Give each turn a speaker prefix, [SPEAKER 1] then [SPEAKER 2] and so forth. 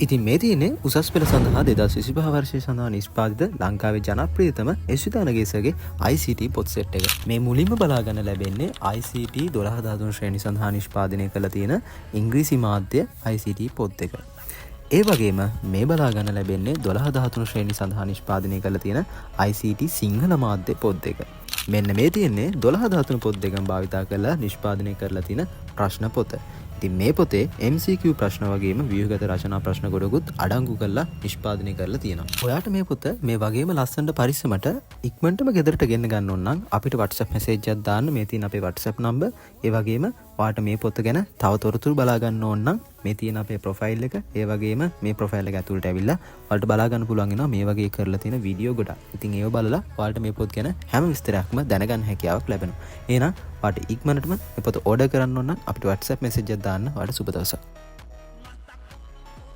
[SPEAKER 1] ඉතින් මේ තියෙන්නේ උසස් පෙළ සඳහා 2025 වර්ෂය සඳහා නිෂ්පාදිත ලංකාවේ ජනප්‍රියතම එස්විතානගේසගේ ICT පොත් සෙට් එක. මේ මුලින්ම බලා ගන්න ලැබෙන්නේ ICT 12-13 ශ්‍රේණි සඳහා නිෂ්පාදනය කළ තියෙන ඉංග්‍රීසි මාධ්‍ය ICT පොත් එක. ඒ වගේම මේ බලා ගන්න ලැබෙන්නේ 12-13 ශ්‍රේණි සඳහා නිෂ්පාදනය කළ තියෙන ICT සිංහල මාධ්‍ය පොත් එක. මෙන්න මේ තියෙන්නේ 12-13 පොත් දෙකම භාවිතා කරලා නිෂ්පාදනය කරලා තියෙන ප්‍රශ්න පොත. ඉතින් මේ පොතේ MCQ ප්‍රශ්න වගේම ව්‍යුහගත රචනා ප්‍රශ්න ගොඩකුත් අඩංගු කරලා නිෂ්පාදනය කරලා තියෙනවා. ඔයාට මේ පොත මේ වගේම ලස්සනට පරිස්සමට ඉක්මනටම ගෙදරට ගෙන්න ගන්න ඕන නම් අපිට WhatsApp message එකක් දාන්න. මේ තියෙන අපේ WhatsApp number. ඒ වගේම ඔයාට මේ පොත ගැන තව තොරතුරු බලා ගන්න ඕන නම් මේ තියෙන අපේ ප්‍රොෆයිල් එක. ඒ වගේම මේ ප්‍රොෆයිල් එක ඇතුළට ඇවිල්ලා ඔයාලට බලා ගන්න පුළුවන් වෙනවා මේ වගේ කරලා තියෙන වීඩියෝ ගොඩක්. ඉතින් ඒව බලලා ඔයාලට මේ පොත් ගැන හැම විස්තරයක්ම දැනගන්න හැකියාවක් ලැබෙනවා. එහෙනම් ඔයාට ඉක්මනටම මේ පොත ඕඩර් කරන්න ඕන නම් අපිට WhatsApp message එකක් දාන්න. ඔයාලට සුබ දවසක්.